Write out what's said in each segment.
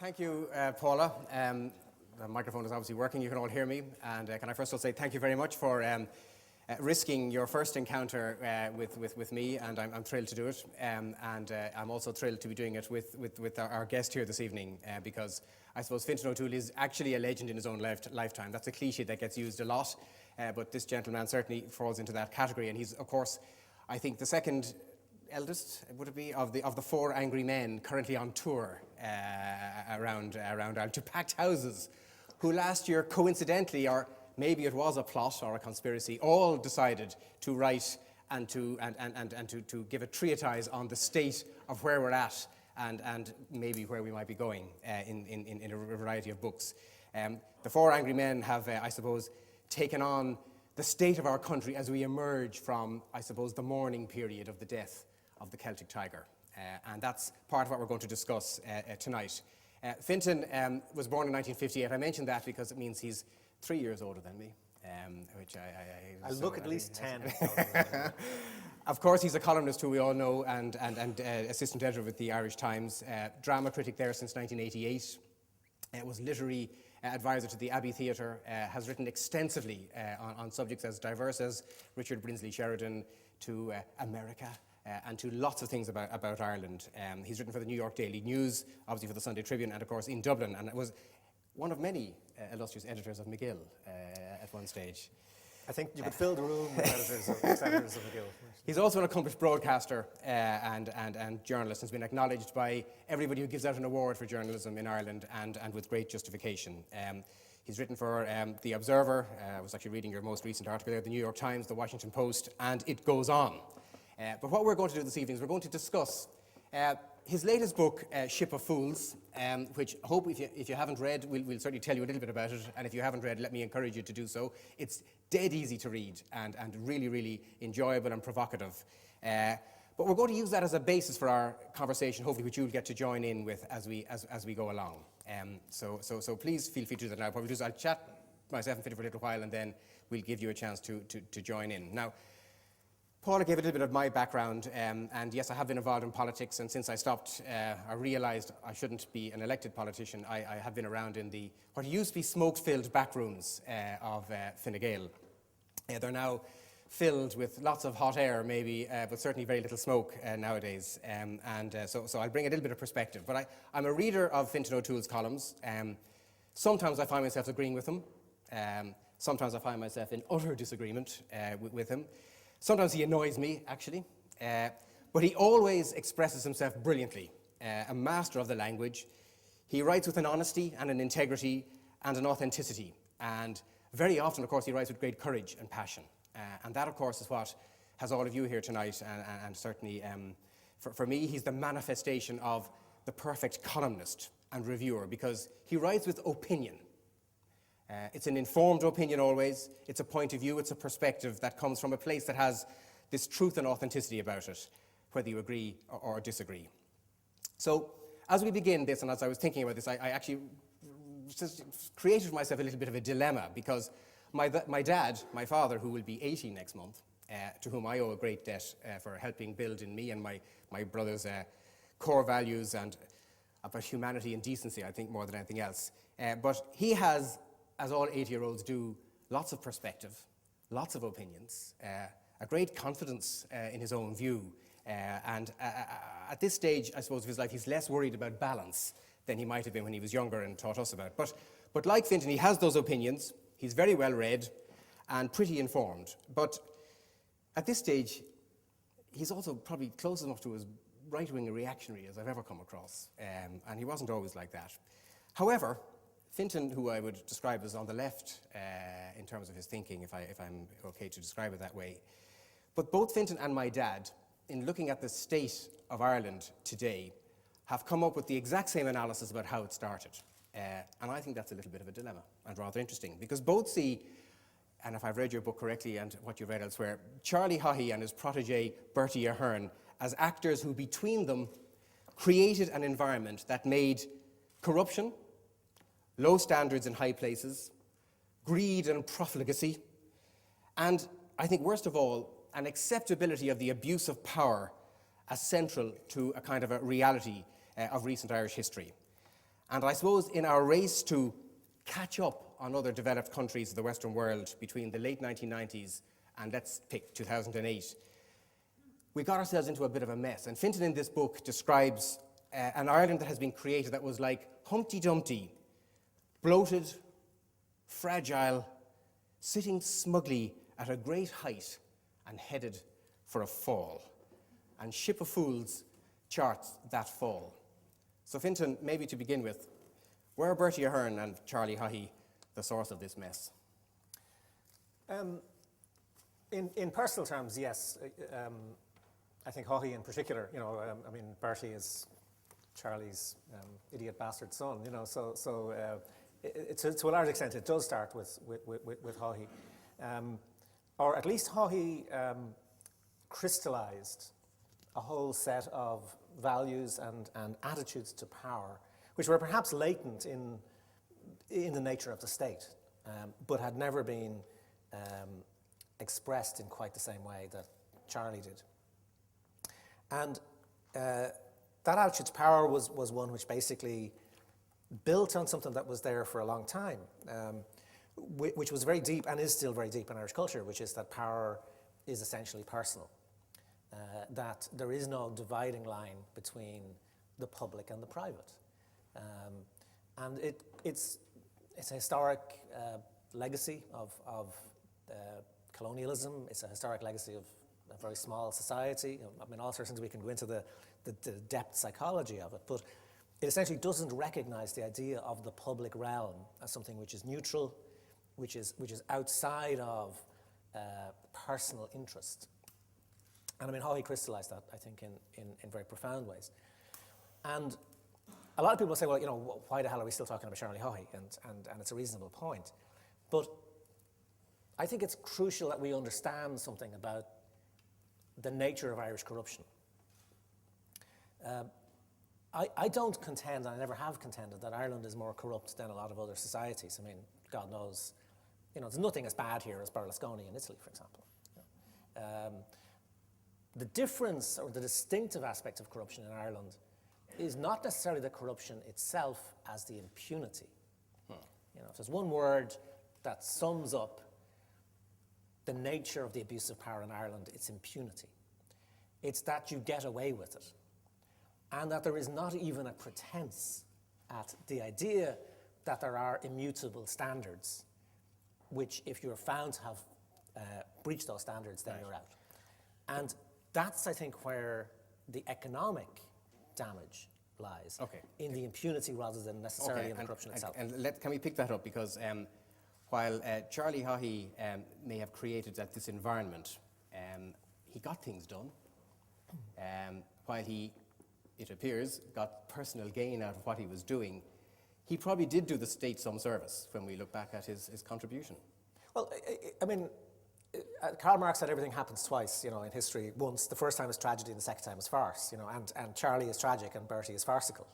Thank you, Paula. The microphone is obviously working. You can all hear me. And can I first of all say thank you very much for risking your first encounter with me, and I'm thrilled to do it. And I'm also thrilled to be doing it with our guest here this evening, because I suppose Fintan O'Toole is actually a legend in his own lifetime. That's a cliche that gets used a lot, but this gentleman certainly falls into that category. And he's, of course, I think the second eldest, would it be, of the four angry men currently on tour around Ireland, to packed houses, who last year, coincidentally, or maybe it was a plot or a conspiracy, all decided to write and to give a treatise on the state of where we're at and maybe where we might be going in a variety of books. The four angry men have, I suppose, taken on the state of our country as we emerge from, I suppose, the mourning period of the death of the Celtic tiger. And that's part of what we're going to discuss tonight. Fintan was born in 1958. I mentioned that because it means he's 3 years older than me, which I look at least 10. Of course, he's a columnist who we all know and assistant editor with the Irish Times, drama critic there since 1988. Was literary advisor to the Abbey Theatre, has written extensively on subjects as diverse as Richard Brinsley Sheridan to America, and to lots of things about Ireland. He's written for the New York Daily News, obviously for the Sunday Tribune, and of course in Dublin, and it was one of many illustrious editors of McGill at one stage. I think you could fill the room with editors of McGill. He's also an accomplished broadcaster and journalist, and has been acknowledged by everybody who gives out an award for journalism in Ireland, and with great justification. He's written for The Observer. I was actually reading your most recent article there, the New York Times, the Washington Post, and it goes on. But what we're going to do this evening is we're going to discuss his latest book, Ship of Fools, which I hope if you haven't read, we'll certainly tell you a little bit about it. And if you haven't read, let me encourage you to do so. It's dead easy to read and really, really enjoyable and provocative. But we're going to use that as a basis for our conversation, hopefully, which you'll get to join in with as we go along. So please feel free to do that now. I'll chat myself and Fintan for a little while, and then we'll give you a chance to join in. Now, Paula gave a little bit of my background, and yes, I have been involved in politics, and since I stopped, I realised I shouldn't be an elected politician. I have been around in what used to be smoke-filled back rooms of Fine Gael. They're now filled with lots of hot air, maybe, but certainly very little smoke nowadays. So I'll bring a little bit of perspective. But I'm a reader of Fintan O'Toole's columns. Sometimes I find myself agreeing with him. Sometimes I find myself in utter disagreement with him. Sometimes he annoys me, actually, but he always expresses himself brilliantly, a master of the language. He writes with an honesty and an integrity and an authenticity, and very often, of course, he writes with great courage and passion. And that, of course, is what has all of you here tonight, and certainly, for me, he's the manifestation of the perfect columnist and reviewer, because he writes with opinion. It's an informed opinion always. It's a point of view. It's a perspective that comes from a place that has this truth and authenticity about it, whether you agree or disagree. So as we begin this, and as I was thinking about this, I actually just created for myself a little bit of a dilemma, because my dad, my father, who will be 80 next month, to whom I owe a great debt for helping build in me and my brother's core values and about humanity and decency, I think, more than anything else. But he has, as all 80-year-olds do, lots of perspective, lots of opinions, a great confidence in his own view. And at this stage, I suppose, of his life, he's less worried about balance than he might have been when he was younger and taught us about. But like Fintan, he has those opinions. He's very well read and pretty informed. But at this stage, he's also probably close enough to as right-wing reactionary as I've ever come across. And he wasn't always like that. However, Fintan, who I would describe as on the left in terms of his thinking, if I'm okay to describe it that way. But both Fintan and my dad, in looking at the state of Ireland today, have come up with the exact same analysis about how it started. And I think that's a little bit of a dilemma and rather interesting, because both see, and if I've read your book correctly and what you've read elsewhere, Charlie Haughey and his protege Bertie Ahern as actors who between them created an environment that made corruption, low standards in high places, greed and profligacy, and I think worst of all, an acceptability of the abuse of power as central to a kind of a reality of recent Irish history. And I suppose in our race to catch up on other developed countries of the Western world between the late 1990s and let's pick 2008, we got ourselves into a bit of a mess. And Fintan in this book describes an Ireland that has been created that was like Humpty Dumpty, bloated, fragile, sitting smugly at a great height and headed for a fall. And Ship of Fools charts that fall. So Fintan, maybe to begin with, were Bertie Ahern and Charlie Haughey the source of this mess? In personal terms, yes. I think Haughey in particular, I mean, Bertie is Charlie's idiot bastard son, so to a large extent it does start with Haughey. Or at least Haughey crystallized a whole set of values and attitudes to power, which were perhaps latent in the nature of the state, but had never been expressed in quite the same way that Charlie did. And that attitude to power was one which basically built on something that was there for a long time, which was very deep and is still very deep in Irish culture, which is that power is essentially personal. That there is no dividing line between the public and the private. And it's a historic legacy of colonialism. It's a historic legacy of a very small society. I mean, all sorts of things, we can go into the depth psychology of it, but it essentially doesn't recognize the idea of the public realm as something which is neutral, which is outside of personal interest. And I mean, Haughey crystallized that, I think, in very profound ways. And a lot of people say, well, why the hell are we still talking about Charlie Haughey? And it's a reasonable point. But I think it's crucial that we understand something about the nature of Irish corruption. I don't contend, and I never have contended, that Ireland is more corrupt than a lot of other societies. I mean, God knows, there's nothing as bad here as Berlusconi in Italy, for example. The difference or the distinctive aspect of corruption in Ireland is not necessarily the corruption itself as the impunity. If there's one word that sums up the nature of the abuse of power in Ireland, it's impunity. It's that you get away with it, and that there is not even a pretense at the idea that there are immutable standards, which if you're found to have breached those standards, then you're out. And that's, I think, where the economic damage lies, in the impunity rather than necessarily in the corruption itself. And can we pick that up? Because while Charlie Haughey may have created this environment, he got things done. While he, it appears, got personal gain out of what he was doing, he probably did do the state some service when we look back at his contribution. Well, I mean, Karl Marx said everything happens twice, in history. Once, the first time is tragedy, and the second time is farce, and Charlie is tragic and Bertie is farcical,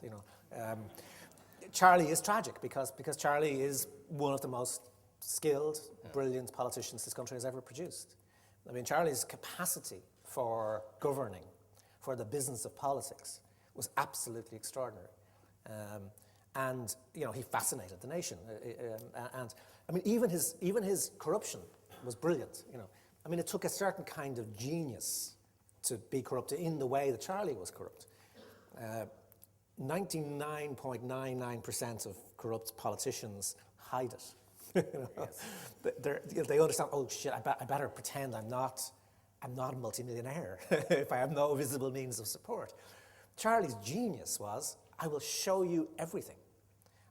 Charlie is tragic because Charlie is one of the most skilled, brilliant politicians this country has ever produced. I mean, Charlie's capacity for governing, for the business of politics, was absolutely extraordinary. And, he fascinated the nation. And, I mean, even his corruption was brilliant, I mean, it took a certain kind of genius to be corrupt in the way that Charlie was corrupt. 99.99% of corrupt politicians hide it. Yes. They understand, oh shit, I better pretend I'm not a multimillionaire if I have no visible means of support. Charlie's genius was, I will show you everything.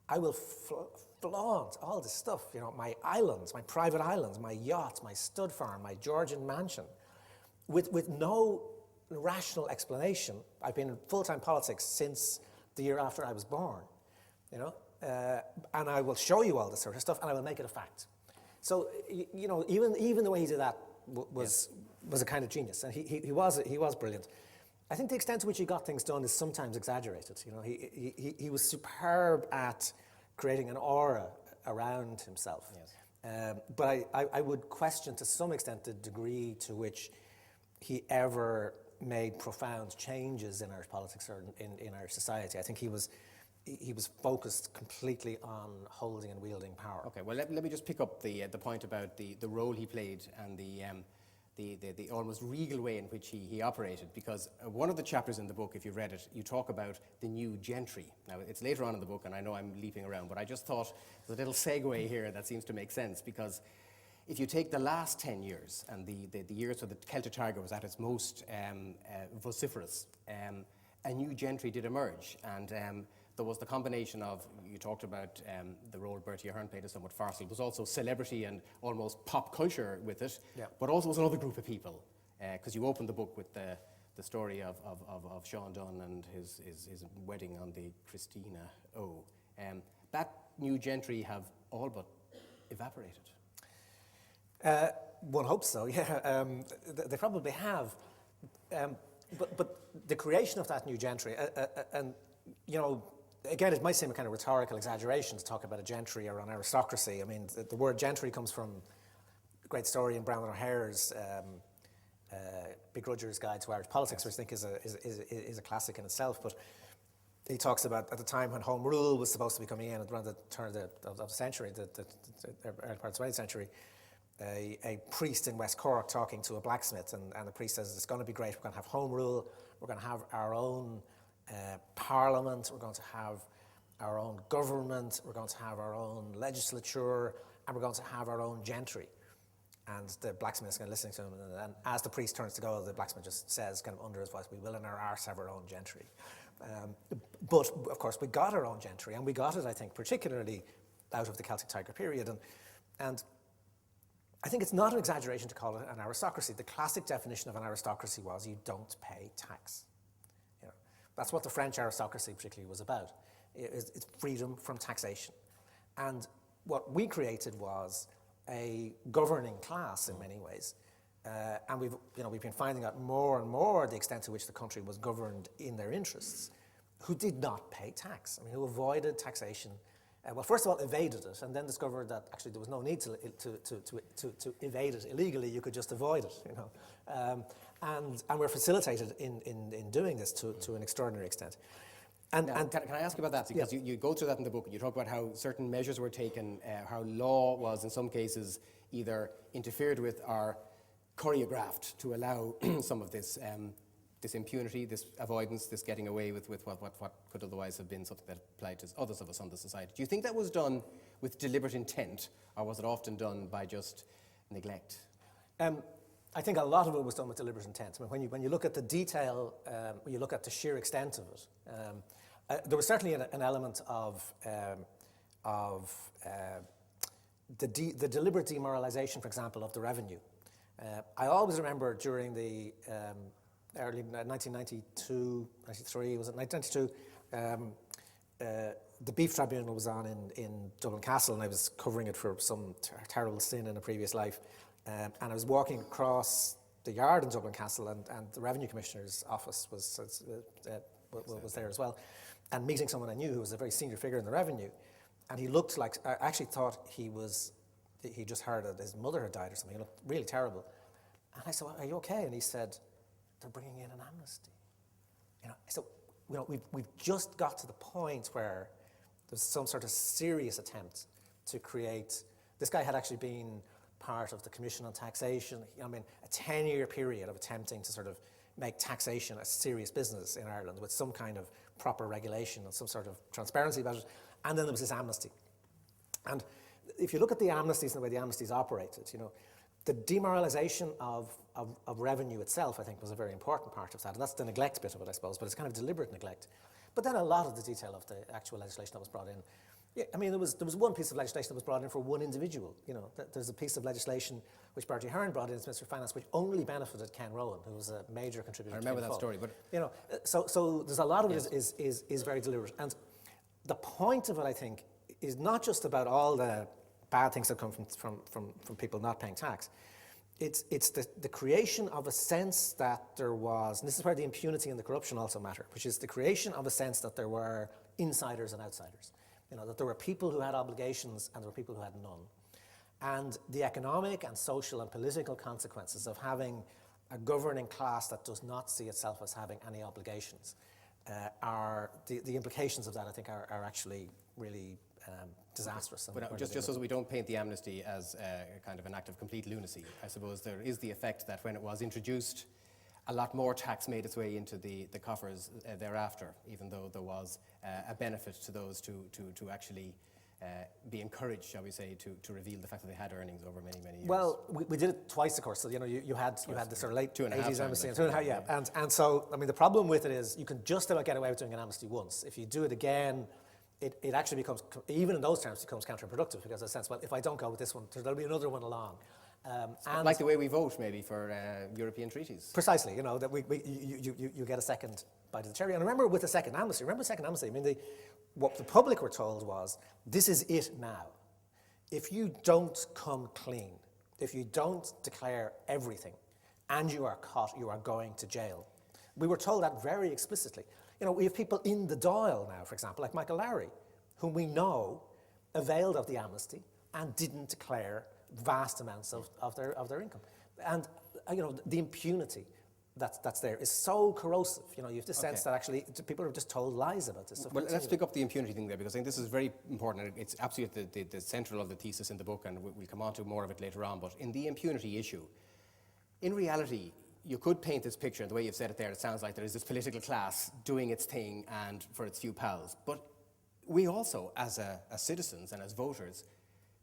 I will flaunt all this stuff, my islands, my private islands, my yacht, my stud farm, my Georgian mansion, with no rational explanation. I've been in full-time politics since the year after I was born, and I will show you all this sort of stuff, and I will make it a fact. So, even the way he did that was a kind of genius, and he was brilliant. I think the extent to which he got things done is sometimes exaggerated. He was superb at creating an aura around himself. Yes. But I would question to some extent the degree to which he ever made profound changes in Irish politics or in Irish society. I think he was he was focused completely on holding and wielding power. Okay, well, let me just pick up the point about the role he played and the almost regal way in which he operated, because one of the chapters in the book, if you've read it, you talk about the new gentry. Now, it's later on in the book, and I know I'm leaping around, but I just thought there's a little segue here that seems to make sense, because if you take the last 10 years and the years where the Celtic Tiger was at its most vociferous, a new gentry did emerge, and there was the combination of, you talked about the role Bertie Ahern played is somewhat farcical. There was also celebrity and almost pop culture with it, but also was another group of people, because you opened the book with the story of Sean Dunn and his wedding on the Christina O. That new gentry have all but evaporated. One hopes so, yeah. They probably have. But the creation of that new gentry, and, you know, again, it might seem a kind of rhetorical exaggeration to talk about a gentry or an aristocracy. I mean, the word gentry comes from a great story in Brown and O'Hare's Begrudger's Guide to Irish Politics, which I think is a classic in itself. But he talks about at the time when Home Rule was supposed to be coming in around the turn of the century, the early part of the 20th century, a priest in West Cork talking to a blacksmith, and the priest says, it's going to be great, we're going to have Home Rule, we're going to have our own parliament, we're going to have our own government, we're going to have our own legislature, and we're going to have our own gentry. And the blacksmith is kind of listening to him, and as the priest turns to go, the blacksmith just says, kind of under his voice, we will in our arse have our own gentry. But, of course, we got our own gentry, and we got it, I think, particularly out of the Celtic Tiger period. And I think it's not an exaggeration to call it an aristocracy. The classic definition of an aristocracy was you don't pay tax. You know, that's what the French aristocracy particularly was about. It's freedom from taxation. And what we created was a governing class in many ways. And we've been finding out more and more the extent to which the country was governed in their interests, who did not pay tax. I mean, who avoided taxation. Well, first of all, evaded it, and then discovered that actually there was no need to evade it illegally. You could just avoid it, you know. And we're facilitated in doing this to an extraordinary extent. And can I ask you about that? Because you go through that in the book, and you talk about how certain measures were taken, how law was in some cases either interfered with or choreographed to allow some of this this impunity, this avoidance, this getting away with what could otherwise have been something that applied to others of us on the society. Do you think that was done with deliberate intent, or was it often done by just neglect? I think a lot of it was done with deliberate intent. I mean, when you look at the detail, when you look at the sheer extent of it, there was certainly an element of the deliberate demoralization, for example, of the revenue. I always remember during the early 1992, 93, was it 1992? The Beef Tribunal was on in Dublin Castle, and I was covering it for some terrible sin in a previous life. And I was walking across the yard in Dublin Castle, and the Revenue Commissioner's office was there as well, and meeting someone I knew who was a very senior figure in the revenue. And he looked like, I actually thought he just heard that his mother had died or something. He looked really terrible. And I said, well, are you okay? And he said, they're bringing in an amnesty. You know, so we've just got to the point where there's some sort of serious attempt to create. This guy had actually been part of the Commission on Taxation. I mean, a 10-year period of attempting to sort of make taxation a serious business in Ireland with some kind of proper regulation and some sort of transparency about it. And then there was this amnesty. And if you look at the amnesties and the way the amnesties operated, you know, the demoralization of revenue itself, I think, was a very important part of that. And that's the neglect bit of it, I suppose, but it's kind of deliberate neglect. But then a lot of the detail of the actual legislation that was brought in. Yeah, I mean, there was one piece of legislation that was brought in for one individual. You know, there's a piece of legislation which Bertie Ahern brought in as Minister of Finance, which only benefited Ken Rowan, who was a major contributor. I remember that story, but you know, so there's a lot of it is very deliberate. And the point of it, I think, is not just about all the bad things that come from people not paying tax. It's the creation of a sense that there was, and this is where the impunity and the corruption also matter, which is the creation of a sense that there were insiders and outsiders. You know, that there were people who had obligations and there were people who had none. And the economic and social and political consequences of having a governing class that does not see itself as having any obligations are the implications of that, I think, are actually really disastrous. But just so we don't paint the amnesty as a kind of an act of complete lunacy, I suppose there is the effect that when it was introduced, a lot more tax made its way into the coffers thereafter, even though there was a benefit to those to actually be encouraged, shall we say, to reveal the fact that they had earnings over many, many years. Well, we did it twice, of course. So, you had the sort of late 2.5 80s times, amnesty. actually, Yeah. And so, I mean, the problem with it is you can just about get away with doing an amnesty once. If you do it again, it actually becomes, even in those terms, becomes counterproductive, because in a sense, well, if I don't go with this one, there'll be another one along. And like the way we vote, maybe, for European treaties. Precisely, that you get a second bite of the cherry. And remember, with the second amnesty, I mean, what the public were told was, this is it now. If you don't come clean, if you don't declare everything, and you are caught, you are going to jail. We were told that very explicitly. We have people in the Dáil now, for example, like Michael Lowry, whom we know availed of the amnesty and didn't declare vast amounts of their income. And the impunity that's there is so corrosive. You have the sense that actually people are just told lies about this stuff. Well, let's pick up the impunity thing there, because I think this is very important. It's absolutely the central of the thesis in the book, and we'll come on to more of it later on. But in the impunity issue, in reality, you could paint this picture, and the way you've said it there, it sounds like there is this political class doing its thing and for its few pals. But we also, as citizens and as voters,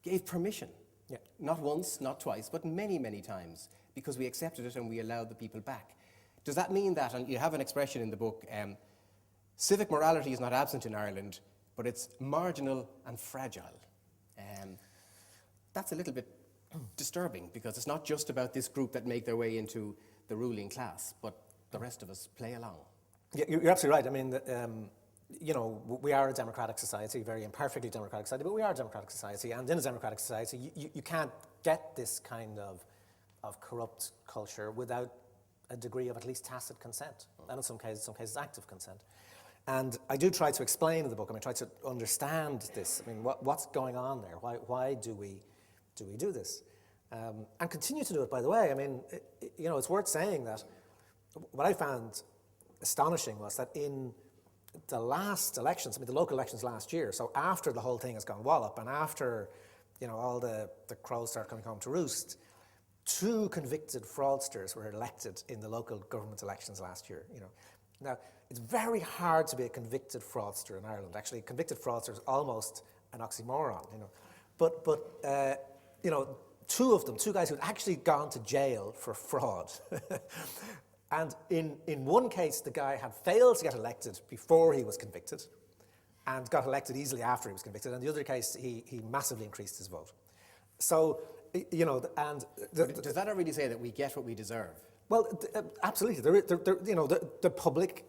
gave permission. Yeah. Not once, not twice, but many, many times, because we accepted it and we allowed the people back. Does that mean that, and you have an expression in the book, civic morality is not absent in Ireland, but it's marginal and fragile? That's a little bit disturbing, because it's not just about this group that make their way into the ruling class, but the rest of us play along. Yeah, you're absolutely right. I mean, we are a democratic society, a very imperfectly democratic society, but we are a democratic society, and in a democratic society, you can't get this kind of corrupt culture without a degree of at least tacit consent, and in some cases active consent. And I do try to explain in the book, try to understand this. What's going on there? Why do we do this? And continue to do it, by the way. It's worth saying that what I found astonishing was that in the last elections, the local elections last year, so after the whole thing has gone wallop, and after, all the crows start coming home to roost, 2 convicted fraudsters were elected in the local government elections last year. Now, it's very hard to be a convicted fraudster in Ireland. Actually, convicted fraudster is almost an oxymoron. But 2 of them, 2 guys who had actually gone to jail for fraud. And in one case, the guy had failed to get elected before he was convicted, and got elected easily after he was convicted. And the other case, he massively increased his vote. So, and does that already say that we get what we deserve? Well, absolutely. The public,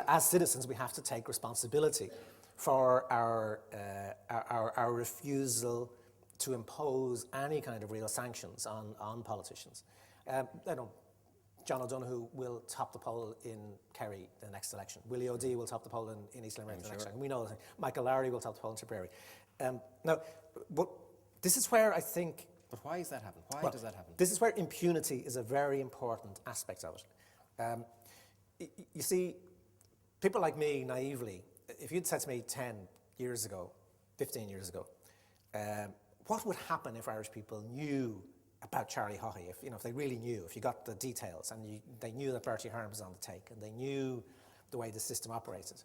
as citizens, we have to take responsibility for our refusal to impose any kind of real sanctions on politicians. John O'Donoghue will top the poll in Kerry the next election. Willie O'D will top the poll in East Limerick the next election. We know that. Michael Lowry will top the poll in Tipperary. Now, but this is where I think... But why does that happen? Why does that happen? This is where impunity is a very important aspect of it. You see, people like me, naively, if you'd said to me 10 years ago, 15 years ago, what would happen if Irish people knew about Charlie Haughey, if they really knew, if you got the details, and they knew that Bertie Ahern was on the take, and they knew the way the system operated.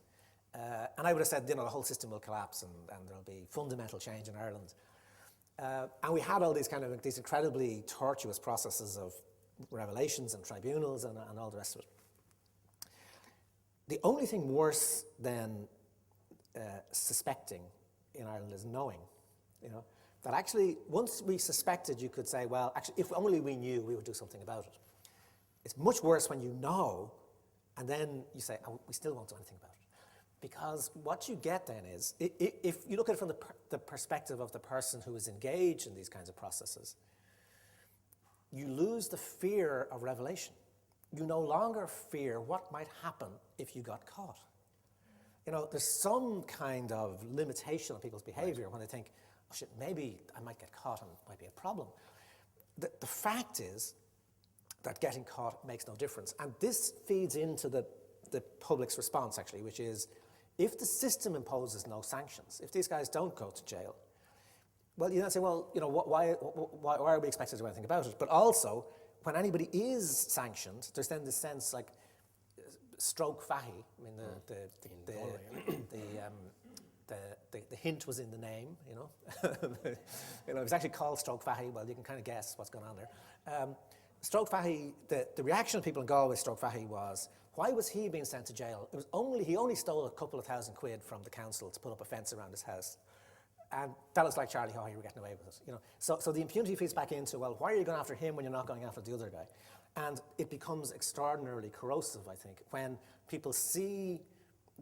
And I would have said, the whole system will collapse, and there'll be fundamental change in Ireland. And we had all these these incredibly tortuous processes of revelations and tribunals and all the rest of it. The only thing worse than suspecting in Ireland is knowing, that actually, once we suspected, you could say, well, actually, if only we knew, we would do something about it. It's much worse when you know, and then you say, oh, we still won't do anything about it. Because what you get then is, if you look at it from the perspective of the person who is engaged in these kinds of processes, you lose the fear of revelation. You no longer fear what might happen if you got caught. There's some kind of limitation on people's behavior when they think, oh shit, maybe I might get caught and it might be a problem. The fact is that getting caught makes no difference. And this feeds into the the public's response, actually, which is, if the system imposes no sanctions, if these guys don't go to jail, well, you don't say, well, you know, why are we expected to do anything about it? But also, when anybody is sanctioned, there's then this sense like stroke fahi. I mean, the hint was in the name, you know. You know, it was actually called stroke fahi. Well, you can kind of guess what's going on there. Stroke fahi, the reaction of people in Galway, stroke fahi, was, why was he being sent to jail? It was he only stole a couple of £1,000 from the council to put up a fence around his house. And fellas like Charlie Haughey were getting away with it, you know. So the impunity feeds back into, well, why are you going after him when you're not going after the other guy? And it becomes extraordinarily corrosive, I think, when people see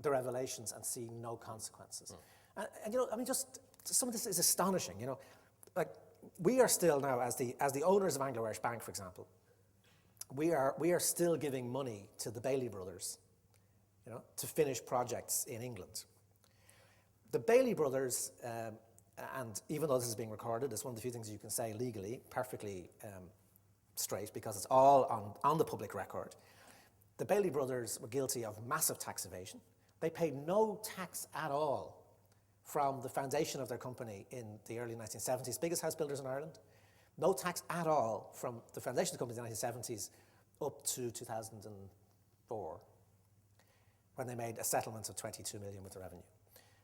the revelations and see no consequences. And you know, I mean, just some of this is astonishing, you know. Like, we are still now, as the owners of Anglo-Irish Bank, for example, we are still giving money to the Bailey brothers, you know, to finish projects in England. The Bailey brothers, and even though this is being recorded, it's one of the few things you can say legally, perfectly straight, because it's all on the public record. The Bailey brothers were guilty of massive tax evasion. They paid no tax at all from the foundation of their company in the early 1970s, biggest house builders in Ireland. No tax at all from the foundation of the company in the 1970s up to 2004, when they made a settlement of 22 million with the revenue.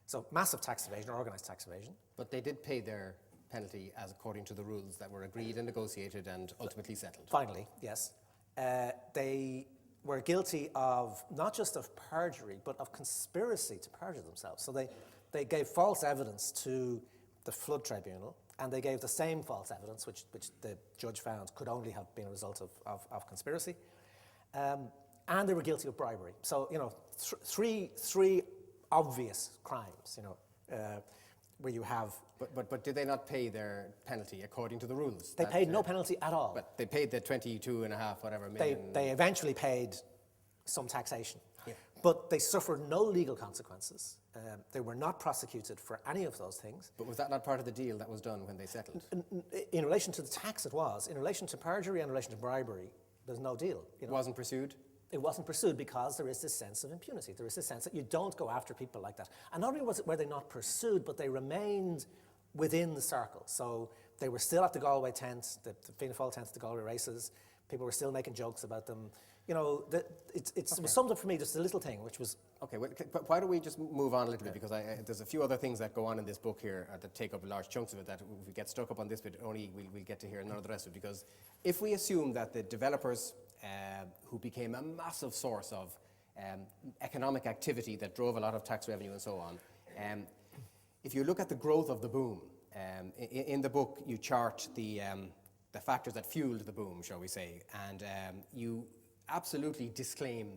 So massive tax evasion, organised tax evasion. But they did pay their penalty as according to the rules that were agreed and negotiated and ultimately settled. Finally, yes. They were guilty of, not just of perjury, but of conspiracy to perjure themselves. So they gave false evidence to the flood tribunal, and they gave the same false evidence, which the judge found could only have been a result of conspiracy. And they were guilty of bribery. So, you know, three obvious crimes, you know, where you have... But did they not pay their penalty according to the rules? They paid no penalty at all. But they paid the 22.5 whatever million. They eventually paid some taxation. Yeah. But they suffered no legal consequences. They were not prosecuted for any of those things. But was that not part of the deal that was done when they settled? In relation to the tax, it was. In relation to perjury and in relation to bribery, there's no deal. You know? It wasn't pursued? It wasn't pursued because there is this sense of impunity. There is this sense that you don't go after people like that. And not only were they not pursued, but they remained within the circle. So they were still at the Galway tent, the Fianna Fáil tent, the Galway races. People were still making jokes about them. You know, it was summed up for me, just a little thing, which was... Okay, well, why don't we just move on a little bit, because there's a few other things that go on in this book here that take up large chunks of it, that if we get stuck up on this bit, only we'll get to hear none of the rest of it, because if we assume that the developers who became a massive source of economic activity that drove a lot of tax revenue and so on, if you look at the growth of the boom, in the book you chart the factors that fueled the boom, shall we say, and you absolutely disclaim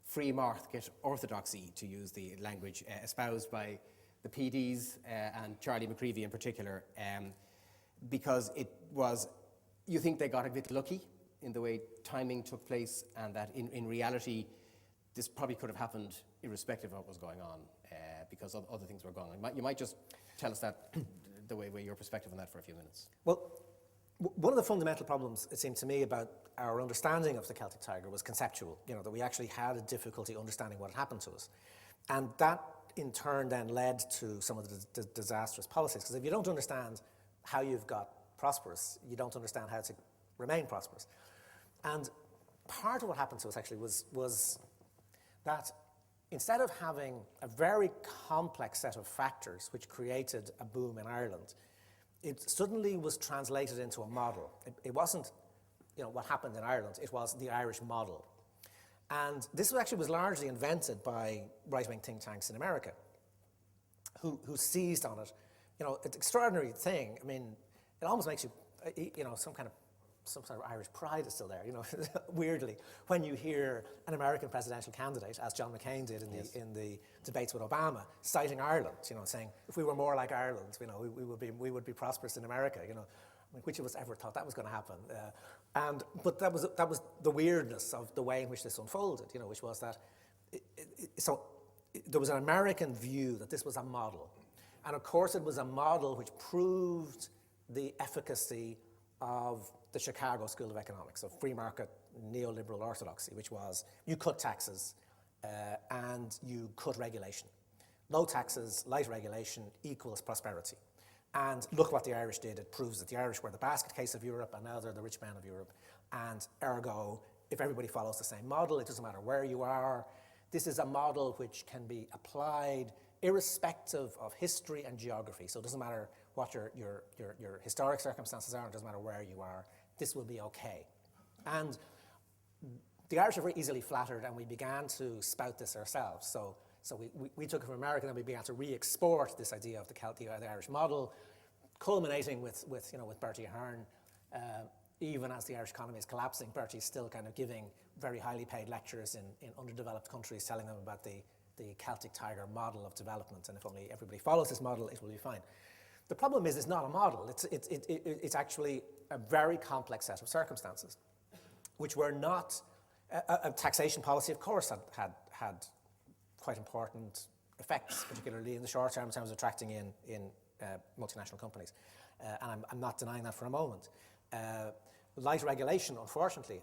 free market orthodoxy, to use the language espoused by the PDs and Charlie McCreevy in particular, because it was, you think they got a bit lucky in the way timing took place, and that in reality this probably could have happened irrespective of what was going on, because other things were going on. You might just tell us that, the way your perspective on that for a few minutes. Well, one of the fundamental problems, it seemed to me, about our understanding of the Celtic Tiger was conceptual, you know, that we actually had a difficulty understanding what had happened to us. And that, in turn, then led to some of the disastrous policies. Because if you don't understand how you've got prosperous, you don't understand how to remain prosperous. And part of what happened to us, actually, was that instead of having a very complex set of factors which created a boom in Ireland, it suddenly was translated into a model. It wasn't, you know, what happened in Ireland, it was the Irish model. And this was largely invented by right-wing think tanks in America, who seized on it. You know, it's an extraordinary thing. I mean, it almost makes you, you know, some sort of Irish pride is still there, you know, weirdly, when you hear an American presidential candidate, as John McCain did in the debates with Obama, citing Ireland, you know, saying, if we were more like Ireland, you know, we would be prosperous in America, you know. I mean, which of us ever thought that was going to happen? But that was the weirdness of the way in which this unfolded, you know, which was that, there was an American view that this was a model. And of course it was a model which proved the efficacy of the Chicago School of Economics, of free market neoliberal orthodoxy, which was you cut taxes and you cut regulation. Low taxes, light regulation equals prosperity. And look what the Irish did. It proves that the Irish were the basket case of Europe, and now they're the rich men of Europe. And ergo, if everybody follows the same model, it doesn't matter where you are. This is a model which can be applied irrespective of history and geography. So it doesn't matter what your historic circumstances are, it doesn't matter where you are. This will be okay. And the Irish are very easily flattered, and we began to spout this ourselves. So we took it from America, and we began to re-export this idea of the Irish model, culminating with Bertie Ahern. Even as the Irish economy is collapsing, Bertie's still kind of giving very highly paid lectures in underdeveloped countries, telling them about the Celtic Tiger model of development, and if only everybody follows this model, it will be fine. The problem is, it's not a model. It's actually a very complex set of circumstances, which were not a taxation policy. Of course, had quite important effects, particularly in the short term, in terms of attracting in multinational companies, and I'm not denying that for a moment. Light regulation, unfortunately,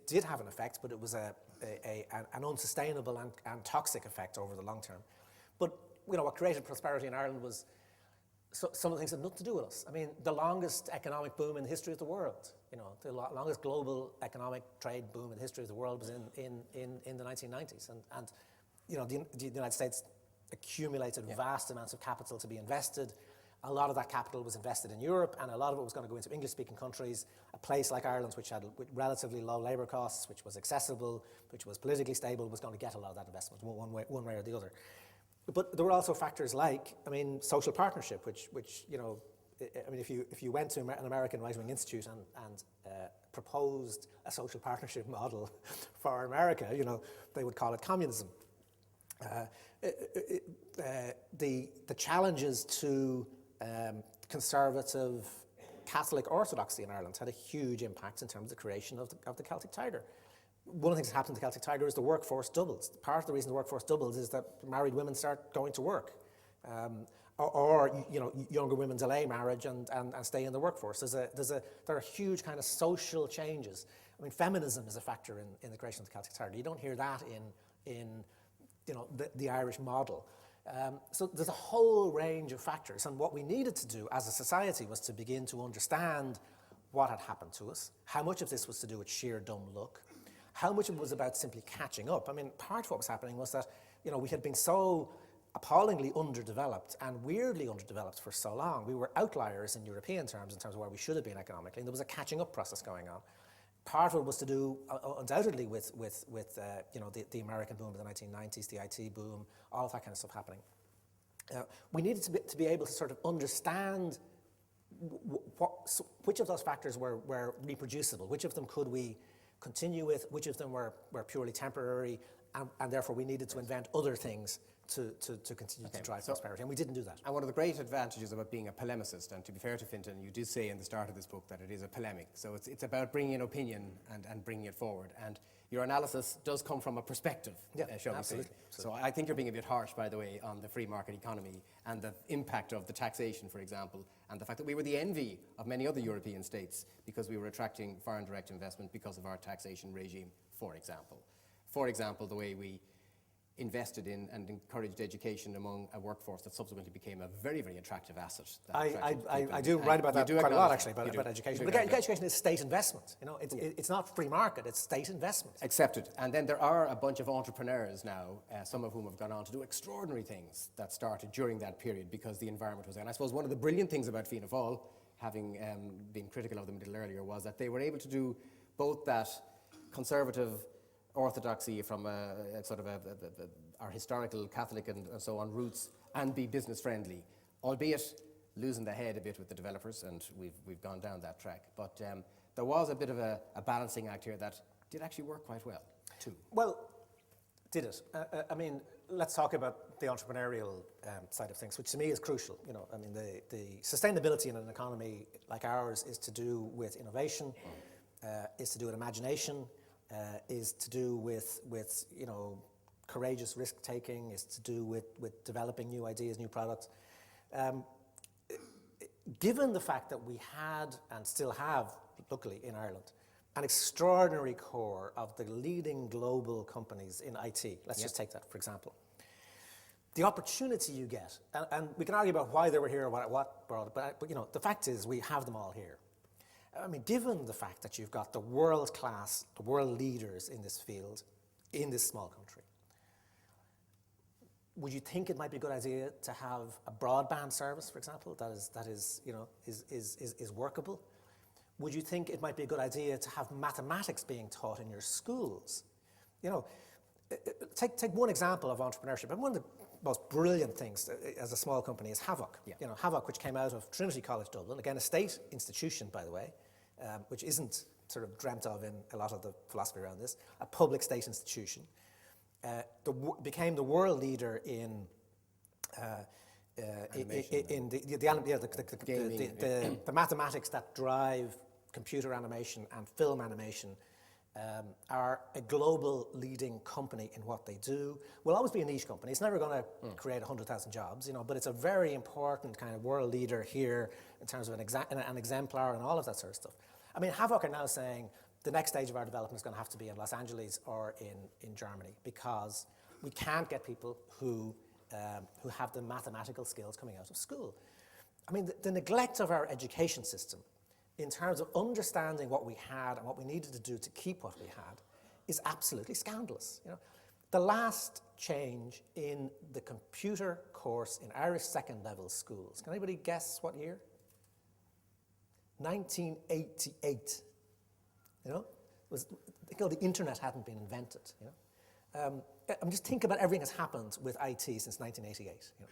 did have an effect, but it was an unsustainable and toxic effect over the long term. But what created prosperity in Ireland was some of the things that had nothing to do with us. I mean, the longest economic boom in the history of the world, the longest global economic trade boom in the history of the world was in the 1990s. And the United States accumulated vast amounts of capital to be invested. A lot of that capital was invested in Europe, and a lot of it was going to go into English-speaking countries. A place like Ireland, which had relatively low labour costs, which was accessible, which was politically stable, was going to get a lot of that investment one way or the other. But there were also factors like, social partnership, which if you went to an American right-wing institute and proposed a social partnership model for America, they would call it communism. The challenges to conservative Catholic orthodoxy in Ireland had a huge impact in terms of the creation of the Celtic Tiger. One of the things that happened to the Celtic Tiger is the workforce doubles. Part of the reason the workforce doubles is that married women start going to work, or younger women delay marriage and stay in the workforce. There are huge kind of social changes. Feminism is a factor in the creation of the Celtic Tiger. You don't hear that in the Irish model. So there's a whole range of factors, and what we needed to do as a society was to begin to understand what had happened to us, how much of this was to do with sheer dumb luck, how much of it was about simply catching up. Part of what was happening was that we had been so appallingly underdeveloped and weirdly underdeveloped for so long. We were outliers in European terms, in terms of where we should have been economically, and there was a catching up process going on. Part of it was to do, undoubtedly, with the American boom of the 1990s, the IT boom, all of that kind of stuff happening. We needed to be able to sort of understand which of those factors were reproducible, which of them could we continue with, which of them were purely temporary, and therefore we needed to invent other things to continue to drive prosperity, and we didn't do that. And one of the great advantages about being a polemicist, and to be fair to Fintan, you did say in the start of this book that it is a polemic, so it's about bringing in opinion and bringing it forward, and your analysis does come from a perspective, shall we say. So I think you're being a bit harsh, by the way, on the free market economy and the impact of the taxation, for example, and the fact that we were the envy of many other European states because we were attracting foreign direct investment because of our taxation regime, for example. For example, the way we invested in and encouraged education among a workforce that subsequently became a very, very attractive asset. I do write about that quite a lot, actually, about education. But education is state investment. It's not free market, it's state investment. Accepted. And then there are a bunch of entrepreneurs now, some of whom have gone on to do extraordinary things that started during that period because the environment was there. And I suppose one of the brilliant things about Fianna Fáil, having been critical of them a little earlier, was that they were able to do both that conservative orthodoxy from our historical Catholic and so on roots, and be business friendly, albeit losing the head a bit with the developers, and we've gone down that track. But there was a bit of a balancing act here that did actually work quite well too. Well, did it? Let's talk about the entrepreneurial side of things, which to me is crucial. The sustainability in an economy like ours is to do with innovation, is to do with imagination, is to do with courageous risk-taking, is to do with developing new ideas, new products. Given the fact that we had and still have, luckily in Ireland, an extraordinary core of the leading global companies in IT. Let's just take that, for example. The opportunity you get, and we can argue about why they were here or what brought it, but you know, the fact is we have them all here. I mean, given the fact that you've got the world class, the world leaders in this field, in this small country, would you think it might be a good idea to have a broadband service, for example, that is you know, is workable? Would you think it might be a good idea to have mathematics being taught in your schools? You know, take one example of entrepreneurship. And one of the most brilliant things as a small company is Havok. Yeah. You know, Havok, which came out of Trinity College Dublin, again, a state institution, by the way, which isn't sort of dreamt of in a lot of the philosophy around this, a public state institution, became the world leader in the mathematics that drive computer animation and film animation. Are a global leading company in what they do. Will always be a niche company. It's never going to create 100,000 jobs, you know, but it's a very important kind of world leader here in terms of an exemplar and all of that sort of stuff. I mean, Havok are now saying the next stage of our development is going to have to be in Los Angeles or in Germany, because we can't get people who have the mathematical skills coming out of school. I mean, the neglect of our education system in terms of understanding what we had and what we needed to do to keep what we had is absolutely scandalous. You know, the last change in the computer course in Irish second level schools, can anybody guess what year? 1988. You know, the internet hadn't been invented. You know, I'm just thinking about everything that's happened with IT since 1988. You know,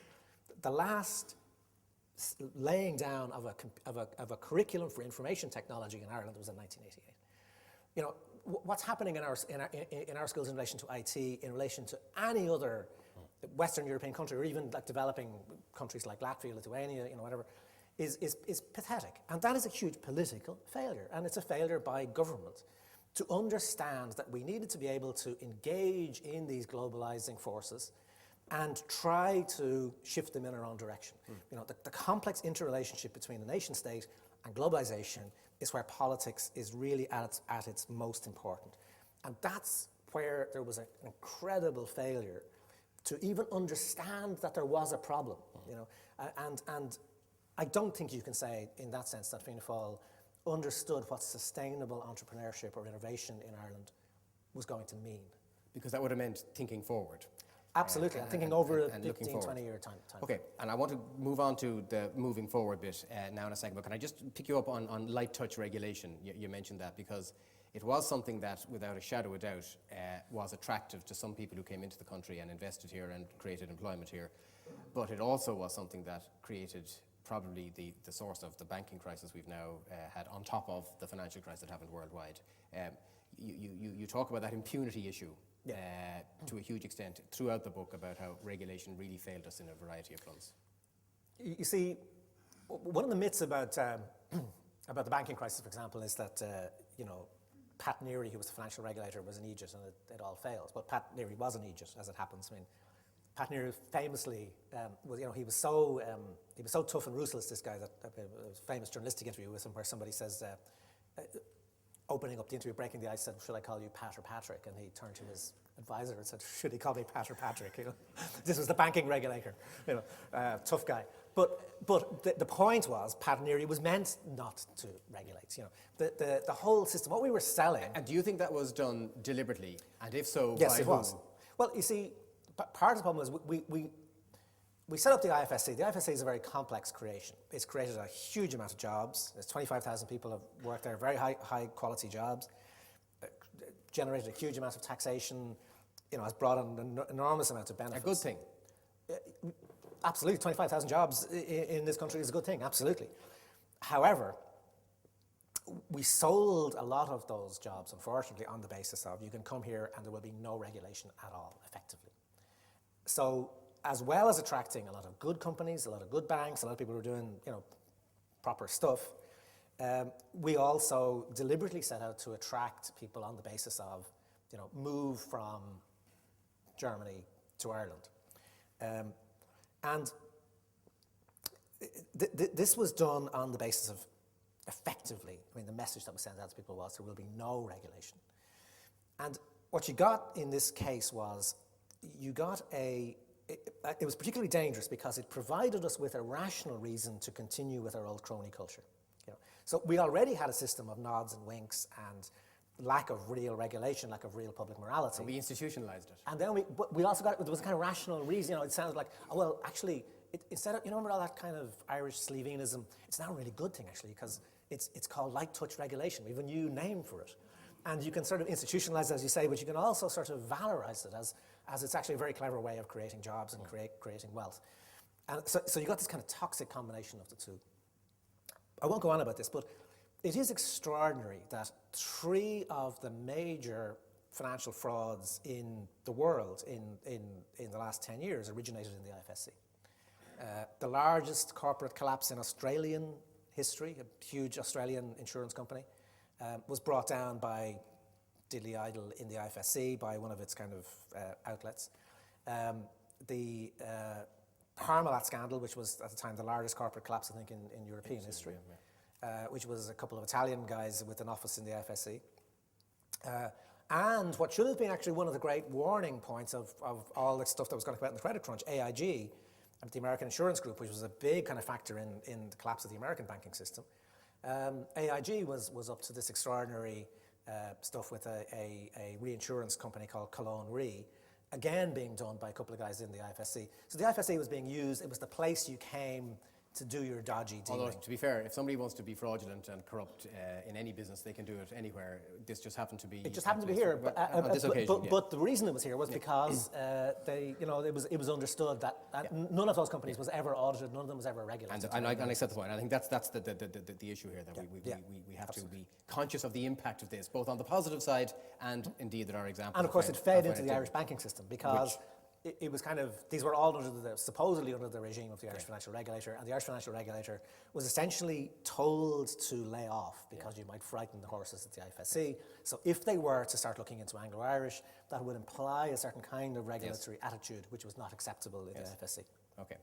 the last laying down of a curriculum for information technology in Ireland was in 1988. You know, what's happening in our schools in relation to IT, in relation to any other Western European country, or even like developing countries like Latvia, Lithuania, you know, whatever, is pathetic. And that is a huge political failure, and it's a failure by government to understand that we needed to be able to engage in these globalizing forces and try to shift them in our own direction. You know, the complex interrelationship between the nation state and globalization is where politics is really at its most important. And that's where there was an incredible failure to even understand that there was a problem. You know, and I don't think you can say in that sense that Fianna Fáil understood what sustainable entrepreneurship or innovation in Ireland was going to mean. Because that would have meant thinking forward. Absolutely, I'm thinking over a 15, 20-year time. Okay, and I want to move on to the moving forward bit now in a second, but can I just pick you up on light touch regulation? You mentioned that, because it was something that, without a shadow of doubt, was attractive to some people who came into the country and invested here and created employment here, but it also was something that created probably the source of the banking crisis we've now had, on top of the financial crisis that happened worldwide. You talk about that impunity issue. To a huge extent throughout the book, about how regulation really failed us in a variety of fronts. You see, one of the myths about the banking crisis, for example, is that you know, Pat Neary, who was the financial regulator, was in Egypt and it all failed. But Pat Neary was in Egypt, as it happens. I mean, Pat Neary famously was, you know, he was so tough and ruthless. This guy, that a famous journalistic interview with him, where somebody says, opening up the interview, breaking the ice, said, "Should I call you Pat or Patrick?" And he turned to his advisor and said, "Should he call me Pat or Patrick?" You know, this was the banking regulator, you know, tough guy. But the point was, Pat Neary was meant not to regulate. You know, the whole system, what we were selling. And do you think that was done deliberately? And if so, yes, by it whom? was. Well, you see, part of the problem was we set up the IFSC. The IFSC is a very complex creation. It's created a huge amount of jobs. There's 25,000 people have worked there, very high quality jobs. Generated a huge amount of taxation. You know, has brought in an enormous amount of benefits. A good thing. Absolutely, 25,000 jobs in this country is a good thing. Absolutely. However, we sold a lot of those jobs, unfortunately, on the basis of you can come here and there will be no regulation at all, effectively. So, as well as attracting a lot of good companies, a lot of good banks, a lot of people who are doing, you know, proper stuff, we also deliberately set out to attract people on the basis of, you know, move from Germany to Ireland. And this was done on the basis of effectively, I mean, the message that was sent out to people was there will be no regulation. And what you got in this case was you got it was particularly dangerous because it provided us with a rational reason to continue with our old crony culture. You know? So we already had a system of nods and winks and lack of real regulation, lack of real public morality. And we institutionalized it. And then we also got, there was a kind of rational reason, you know, it sounded like, oh, well, actually, instead of, you know, remember all that kind of Irish Slevenism, it's now a really good thing, actually, because it's called light touch regulation. We have a new name for it. And you can sort of institutionalize it, as you say, but you can also sort of valorize it as it's actually a very clever way of creating jobs and creating wealth. And so you got this kind of toxic combination of the two. I won't go on about this, but it is extraordinary that 3 of the major financial frauds in the world in the last 10 years originated in the IFSC. The largest corporate collapse in Australian history, a huge Australian insurance company, was brought down by diddly idle in the IFSC by one of its kind of outlets. The Parmalat scandal, which was at the time the largest corporate collapse, I think, in European history, which was a couple of Italian guys with an office in the IFSC. And what should have been actually one of the great warning points of all the stuff that was going to come out in the credit crunch, AIG, the American Insurance Group, which was a big kind of factor in the collapse of the American banking system. AIG was up to this extraordinary stuff with a reinsurance company called Cologne Re, again being done by a couple of guys in the IFSC. So the IFSC was being used, it was the place you came to do your dodgy dealing. Although, to be fair, if somebody wants to be fraudulent and corrupt in any business, they can do it anywhere. This just happened to be... It just happened to be here. On this occasion, but the reason it was here was because it was understood that none of those companies was ever audited, none of them was ever regulated. And I accept the point. I think that's the issue here, that we have to be conscious of the impact of this, both on the positive side and indeed that our example. And of course it fed into the Irish banking system because it was kind of, these were all supposedly under the regime of the Irish financial regulator, and the Irish financial regulator was essentially told to lay off because you might frighten the horses at the IFSC. So if they were to start looking into Anglo-Irish, that would imply a certain kind of regulatory attitude which was not acceptable in the IFSC. Okay.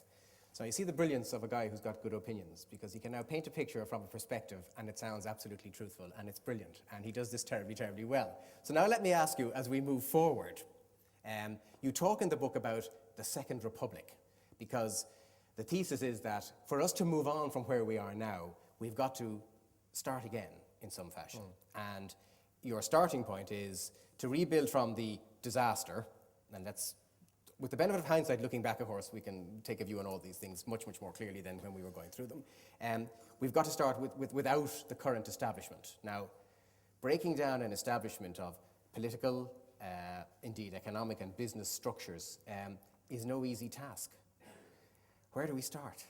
So you see the brilliance of a guy who's got good opinions, because he can now paint a picture from a perspective and it sounds absolutely truthful and it's brilliant, and he does this terribly, terribly well. So now let me ask you, as we move forward, you talk in the book about the Second Republic, because the thesis is that for us to move on from where we are now, we've got to start again in some fashion. And your starting point is to rebuild from the disaster, and that's, with the benefit of hindsight, looking back, of course, we can take a view on all these things much, much more clearly than when we were going through them. We've got to start without the current establishment. Now, breaking down an establishment of political, indeed economic and business structures is no easy task. Where do we start?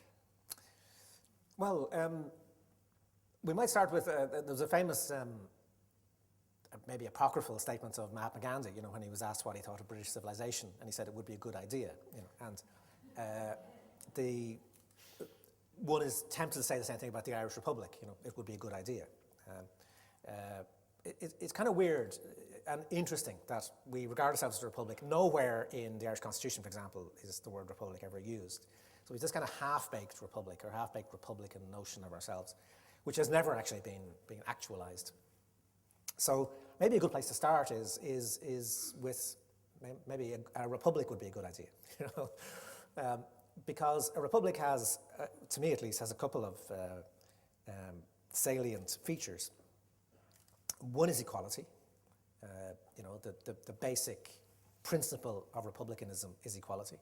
Well, we might start with, there's a famous, maybe apocryphal statement of Mahatma Gandhi, you know, when he was asked what he thought of British civilization, and he said it would be a good idea, you know, and one is tempted to say the same thing about the Irish Republic, you know, it would be a good idea. It's kind of weird and interesting that we regard ourselves as a republic. Nowhere in the Irish Constitution, for example, is the word republic ever used. So we've this kind of half-baked republic or half-baked republican notion of ourselves, which has never actually been actualized. So maybe a good place to start is with maybe a republic would be a good idea, you know, because a republic has, to me at least, has a couple of salient features. One is equality. You know, the basic principle of republicanism is equality.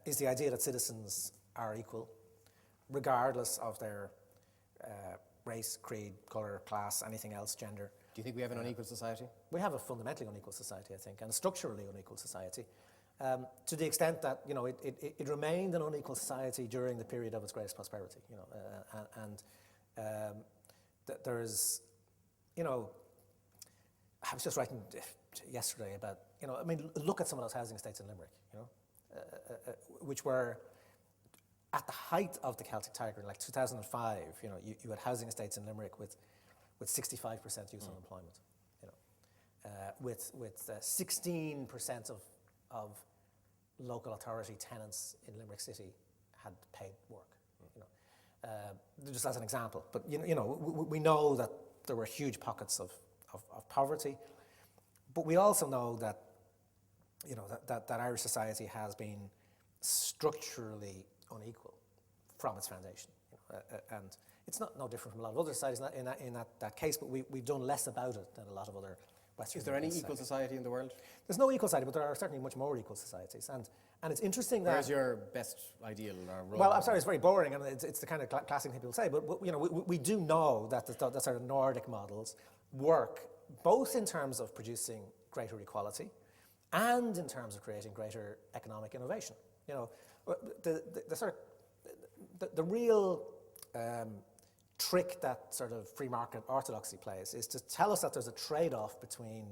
Is the idea that citizens are equal, regardless of their race, creed, colour, class, anything else, gender. Do you think we have an unequal society? We have a fundamentally unequal society, I think, and a structurally unequal society, to the extent that, you know, it remained an unequal society during the period of its greatest prosperity, you know, there's, you know, I was just writing yesterday about, you know, I mean, look at some of those housing estates in Limerick, you know, which were at the height of the Celtic Tiger, like 2005, you know, you had housing estates in Limerick with 65% youth unemployment, you know, with 16% of local authority tenants in Limerick City had paid work, you just as an example. But we know that there were huge pockets of poverty, but we also know that that Irish society has been structurally unequal from its foundation, and it's no different from a lot of other societies in that case. But we've done less about it than a lot of other Western. Is there any equal society in the world? There's no equal society, but there are certainly much more equal societies, and it's interesting that. Where's your best ideal or role? Well, I'm sorry, it's very boring, and it's the kind of classic thing people say. But we do know that the sort of Nordic models work both in terms of producing greater equality, and in terms of creating greater economic innovation. The real trick that sort of free market orthodoxy plays is to tell us that there's a trade-off between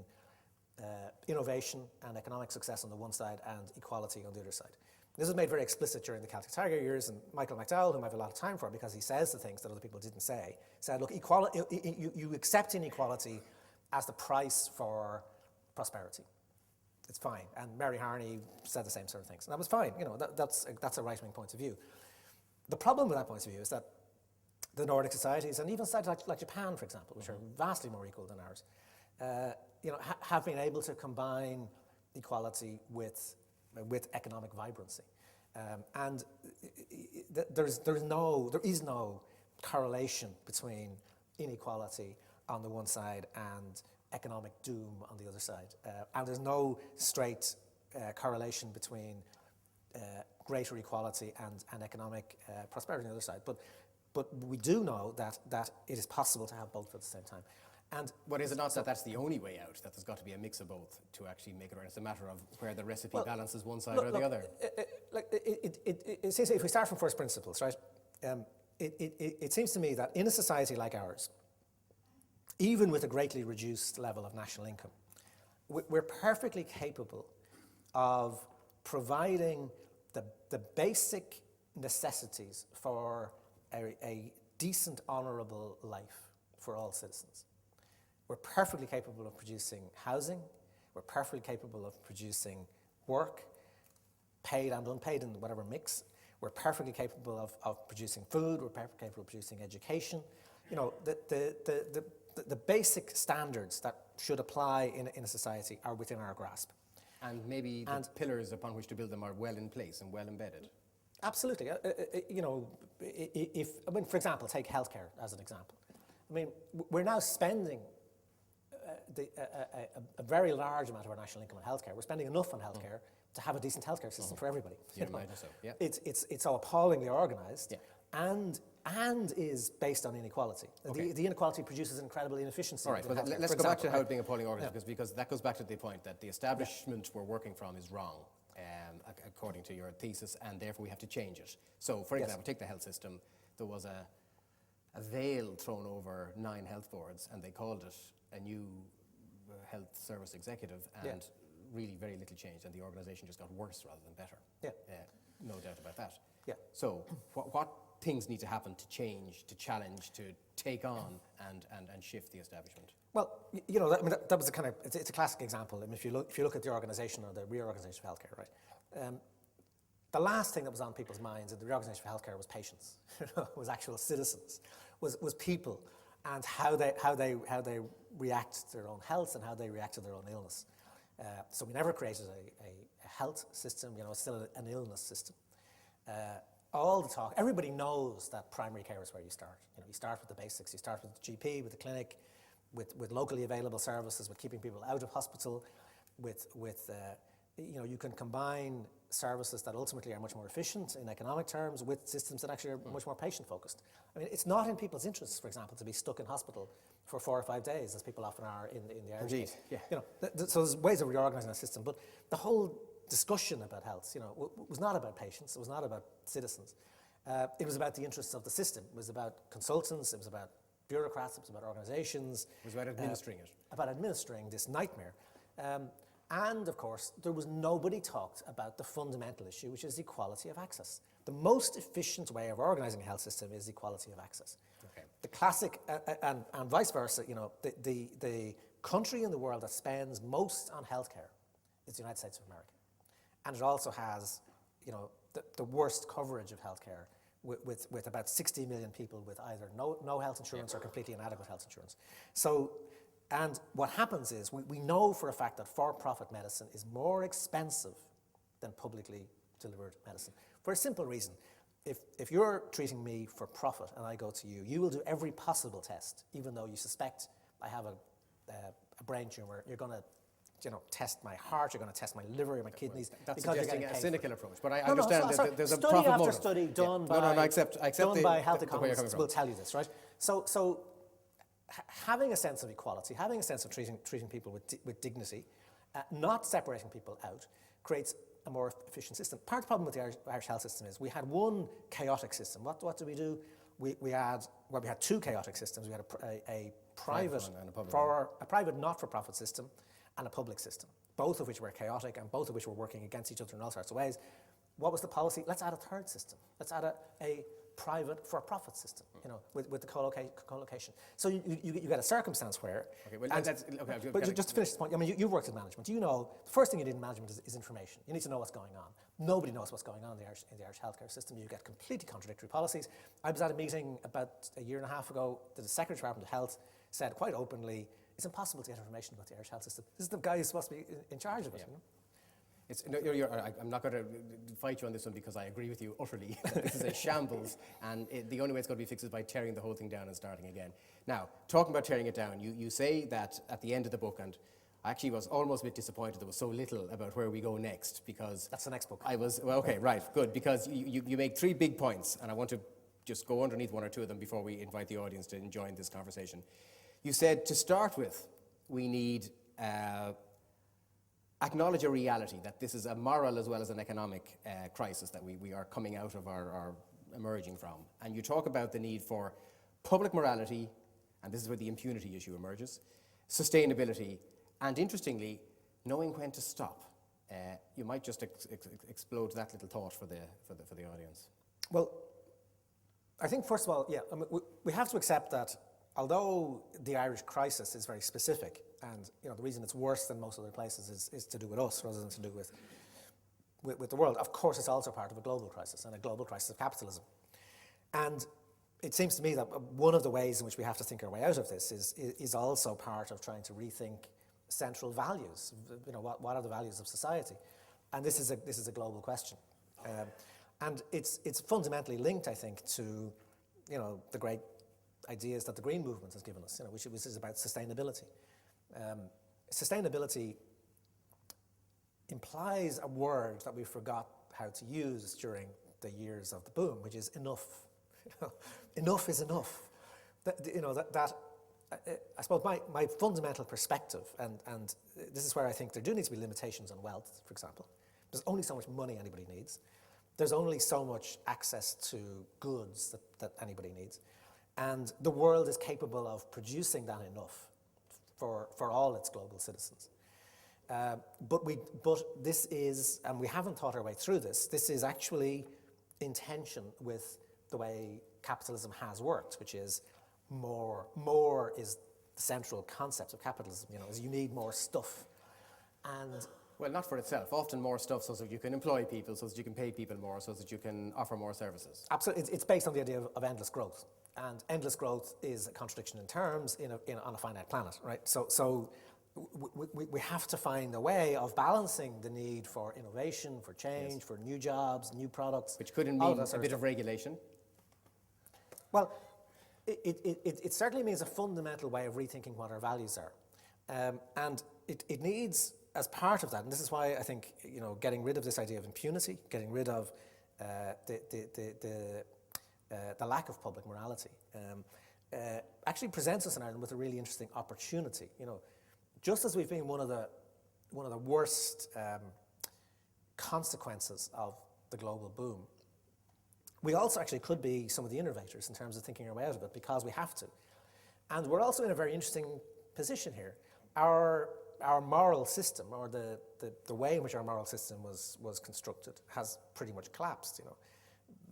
innovation and economic success on the one side and equality on the other side. This was made very explicit during the Celtic Tiger years, and Michael McDowell, whom I have a lot of time for because he says the things that other people didn't say, said, look, you accept inequality as the price for prosperity. It's fine. And Mary Harney said the same sort of things. And that was fine. That's a right-wing point of view. The problem with that point of view is that the Nordic societies, and even societies like Japan, for example, which are vastly more equal than ours, have been able to combine equality with economic vibrancy. And there is no correlation between inequality on the one side and economic doom on the other side. And there's no straight correlation between greater equality and economic prosperity on the other side. But we do know that it is possible to have both at the same time. But is it not that that's the only way out, that there's got to be a mix of both to actually make it right? It's a matter of where the recipe balances one side or the other. It seems, if we start from first principles, right, it seems to me that in a society like ours, even with a greatly reduced level of national income, we're perfectly capable of providing the basic necessities for a decent, honourable life for all citizens. We're perfectly capable of producing housing. We're perfectly capable of producing work, paid and unpaid in whatever mix. We're perfectly capable of producing food. We're perfectly capable of producing education. The basic standards that should apply in a society are within our grasp. And maybe the pillars upon which to build them are well in place and well embedded. Absolutely. For example, take healthcare as an example. We're now spending a very large amount of our national income on healthcare. We're spending enough on healthcare to have a decent healthcare system for everybody. You imagine so, yeah. It's so appallingly organised, and is based on inequality. Okay. The inequality produces incredible inefficiency. All right, but let's go back to how it being appalling organised, because that goes back to the point that the establishment we're working from is wrong, according to your thesis, and therefore we have to change it. So, for example, take the health system. There was a veil thrown over 9 health boards, and they called it a new health service executive, and really very little changed, and the organisation just got worse rather than better. Yeah. No doubt about that. Yeah. So what things need to happen to change, to challenge, to take on and shift the establishment? Well, that was a kind of, it's a classic example. If you look at the organisation or the reorganisation of healthcare, right? The last thing that was on people's minds in the reorganisation of healthcare was patients, was actual citizens, was people, and how they react to their own health and how they react to their own illness. So we never created a health system. It's still an illness system. All the talk, everybody knows that primary care is where you start. You start with the basics. You start with the GP, with the clinic, with locally available services, with keeping people out of hospital, you can combine services that ultimately are much more efficient in economic terms with systems that actually are much more patient-focused. It's not in people's interests, for example, to be stuck in hospital for 4 or 5 days, as people often are in the Irish case. Yeah. So there's ways of reorganising the system, but the whole discussion about health, was not about patients. It was not about citizens. It was about the interests of the system. It was about consultants. It was about bureaucrats. It was about organisations. It was about administering it. About administering this nightmare. And, of course, there was nobody talked about the fundamental issue, which is equality of access. The most efficient way of organising a health system is equality of access. Okay. The classic, and vice versa, the country in the world that spends most on healthcare is the United States of America. And it also has, the worst coverage of healthcare with about 60 million people with either no health insurance or completely inadequate health insurance. So, and what happens is we know for a fact that for-profit medicine is more expensive than publicly delivered medicine for a simple reason. If you're treating me for profit and I go to you, you will do every possible test, even though you suspect I have a brain tumor. You're going to test my heart, you're going to test my liver, my kidneys. That's because you're suggesting getting a paid cynical for it. approach, but I No, understand sorry. that there's a study profit after motive. study done by, I accept done by health the way you're coming economists from. will tell you this, right? So having a sense of equality, having a sense of treating people with dignity, not separating people out, creates a more efficient system. Part of the problem with the Irish health system is we had one chaotic system. What did we do? We had two chaotic systems. We had a private not-for-profit system and a public system, both of which were chaotic and both of which were working against each other in all sorts of ways. What was the policy? Let's add a third system. Let's add a private for-profit system, with the co-location. So you get a circumstance where... Okay, well, but just to finish this point, I mean, you've worked in management. You know, the first thing you need in management is information. You need to know what's going on. Nobody knows what's going on in the Irish healthcare system. You get completely contradictory policies. I was at a meeting about a year and a half ago that the Secretary of Department of Health said quite openly, it's impossible to get information about the Irish health system. This is the guy who's supposed to be in charge of it. I'm not going to fight you on this one because I agree with you utterly. This is a shambles, and the only way it's going to be fixed is by tearing the whole thing down and starting again. Now, talking about tearing it down, you say that at the end of the book, and I actually was almost a bit disappointed there was so little about where we go next, because... That's the next book. Okay, right, good, because you make 3 big points, and I want to just go underneath 1 or 2 of them before we invite the audience to join this conversation. You said, to start with, we need... acknowledge a reality that this is a moral as well as an economic crisis that we are coming out of or emerging from. And you talk about the need for public morality, and this is where the impunity issue emerges, sustainability, and interestingly, knowing when to stop. You might just explode that little thought for the audience. Well, I think first of all, we have to accept that although the Irish crisis is very specific, and the reason it's worse than most other places is to do with us rather than to do with the world. Of course, it's also part of a global crisis and a global crisis of capitalism. And it seems to me that one of the ways in which we have to think our way out of this is also part of trying to rethink central values. What are the values of society? And this is a global question, and it's fundamentally linked, I think, to the great ideas that the Green Movement has given us, which is about sustainability. Sustainability implies a word that we forgot how to use during the years of the boom, which is enough. Enough is enough. I suppose my fundamental perspective, and this is where I think there do need to be limitations on wealth, for example. There's only so much money anybody needs. There's only so much access to goods that anybody needs. And the world is capable of producing that enough for all its global citizens. But this is, and we haven't thought our way through this, this is actually in tension with the way capitalism has worked, which is more. More is the central concept of capitalism, is you need more stuff. And well, not for itself. Often more stuff so that you can employ people, so that you can pay people more, so that you can offer more services. Absolutely. It's based on the idea of endless growth. And endless growth is a contradiction in terms on a finite planet, right? So we have to find a way of balancing the need for innovation, for change, for new jobs, new products. Which could mean a bit of regulation. Well, it certainly means a fundamental way of rethinking what our values are. And it needs, as part of that, and this is why I think, getting rid of this idea of impunity, getting rid of the lack of public morality, actually presents us in Ireland with a really interesting opportunity. Just as we've been one of the worst consequences of the global boom, we also actually could be some of the innovators in terms of thinking our way out of it, because we have to. And we're also in a very interesting position here. Our moral system, or the way in which our moral system was constructed, has pretty much collapsed.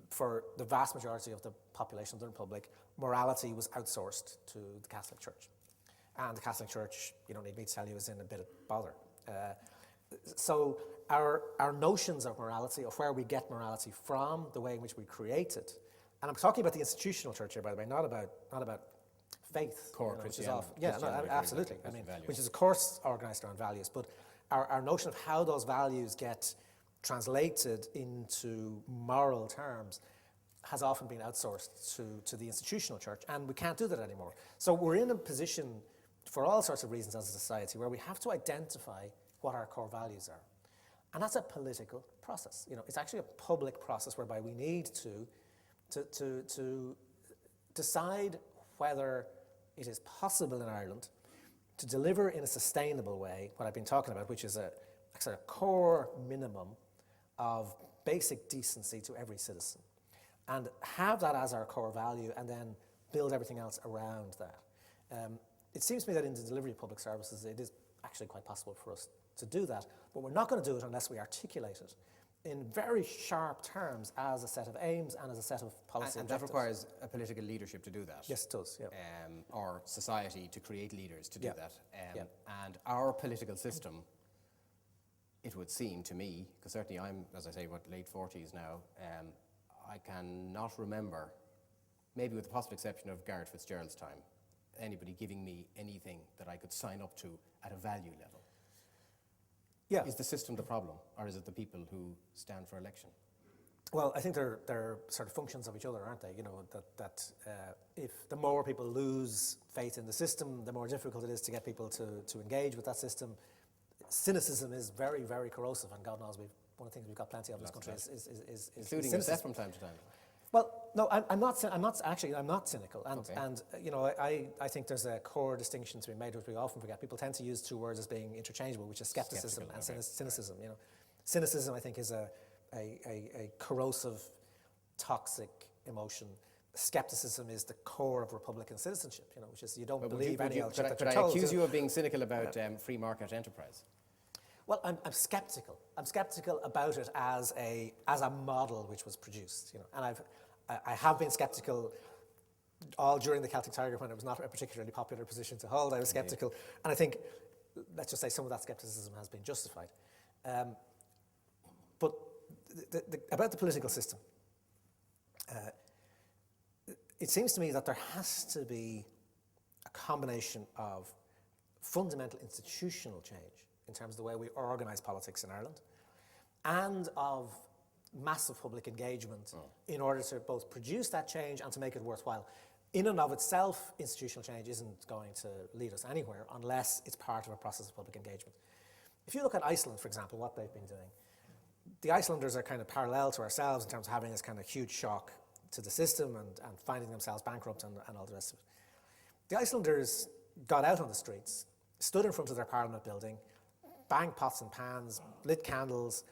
For the vast majority of the population of the Republic, morality was outsourced to the Catholic Church. And the Catholic Church, you don't need me to tell you, is in a bit of bother. So our notions of morality, of where we get morality from, the way in which we create it, And I'm talking about the institutional church here, by the way, not about faith. Core which is Christianity. often, yeah, no, Christianity, absolutely. I Christian mean, values. which is of course organised around values, but our notion of how those values get translated into moral terms has often been outsourced to the institutional church, and we can't do that anymore. So we're in a position, for all sorts of reasons as a society, where we have to identify what our core values are. And that's a political process. It's actually a public process whereby we need to decide whether it is possible in Ireland to deliver in a sustainable way what I've been talking about, which is a sort of core minimum of basic decency to every citizen, and have that as our core value, and then build everything else around that. It seems to me that in the delivery of public services, it is actually quite possible for us to do that, but we're not going to do it unless we articulate it in very sharp terms as a set of aims and as a set of policy And objectives. that requires a political leadership to do that. Yes, it does, yeah. Or society to create leaders to do Yeah. that. Yeah. And our political system, it would seem to me, because certainly I'm, as I say, late 40s now, I cannot remember, maybe with the possible exception of Garrett Fitzgerald's time, anybody giving me anything that I could sign up to at a value level. Yeah. Is the system the problem, or is it the people who stand for election? Well, I think they're sort of functions of each other, aren't they? If the more people lose faith in the system, the more difficult it is to get people to engage with that system. Cynicism is very, very corrosive, and God knows one of the things we've got plenty of in this country is Including cynicism. yourself from time to time. Well, no, I'm not cynical, and Okay. and I think there's a core distinction to be made, which we often forget. People tend to use two words as being interchangeable, which is skepticism and cynicism. Cynicism, I think, is a corrosive, toxic emotion. Skepticism is the core of Republican citizenship, which is you don't believe any of the shit that Could you're I told. accuse you of being cynical about free market enterprise? Well, I'm skeptical. I'm skeptical about it as a model which was produced, and I have been skeptical all during the Celtic Tiger when it was not a particularly popular position to hold. I was skeptical, and I think, let's just say, some of that skepticism has been justified. But about the political system, it seems to me that there has to be a combination of fundamental institutional change in terms of the way we organise politics in Ireland, and of massive public engagement in order to both produce that change and to make it worthwhile. In and of itself, institutional change isn't going to lead us anywhere unless it's part of a process of public engagement. If you look at Iceland, for example, what they've been doing, the Icelanders are kind of parallel to ourselves in terms of having this kind of huge shock to the system and finding themselves bankrupt and all the rest of it. The Icelanders got out on the streets, stood in front of their parliament building, banged pots and pans, lit candles,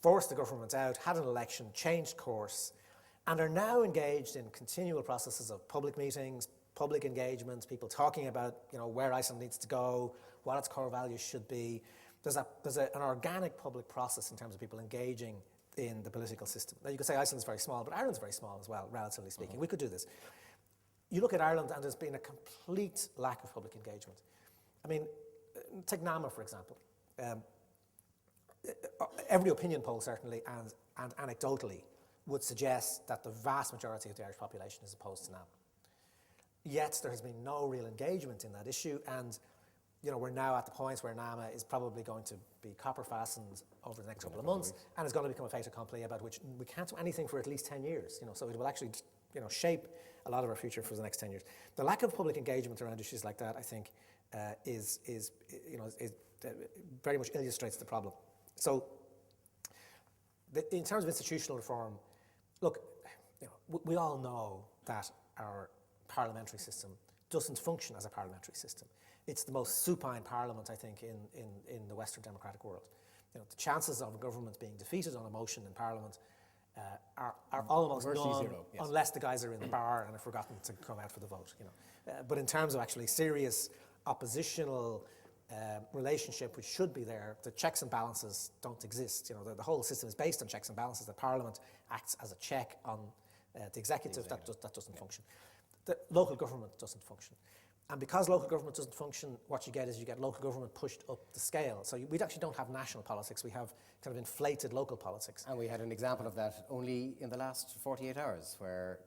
forced the government out, had an election, changed course, and are now engaged in continual processes of public meetings, public engagement, people talking about where Iceland needs to go, what its core values should be. There's an organic public process in terms of people engaging in the political system. Now you could say Iceland's very small, but Ireland's very small as well, relatively speaking. We could do this. You look at Ireland and there's been a complete lack of public engagement. I mean, take NAMA, for example. Every opinion poll, certainly, and anecdotally, would suggest that the vast majority of the Irish population is opposed to NAMA. Yet there has been no real engagement in that issue, and we're now at the point where NAMA is probably going to be copper fastened over the next couple of months, and is going to become a fait accompli about which we can't do anything for at least 10 years. So it will actually shape a lot of our future for the next 10 years. The lack of public engagement around issues like that, I think, is very much illustrates the problem. So, in terms of institutional reform, look, we all know that our parliamentary system doesn't function as a parliamentary system. It's the most supine parliament, I think, in the Western democratic world. The chances of a government being defeated on a motion in parliament are almost none, zero, yes. Unless the guys are in the bar and have forgotten to come out for the vote. But in terms of actually serious oppositional relationship, which should be there, the checks and balances don't exist. The whole system is based on checks and balances. The Parliament acts as a check on the executive. That doesn't function. The local government doesn't function. And because local government doesn't function, what you get is local government pushed up the scale. So we actually don't have national politics. We have kind of inflated local politics. And we had an example of that only in the last 48 hours, where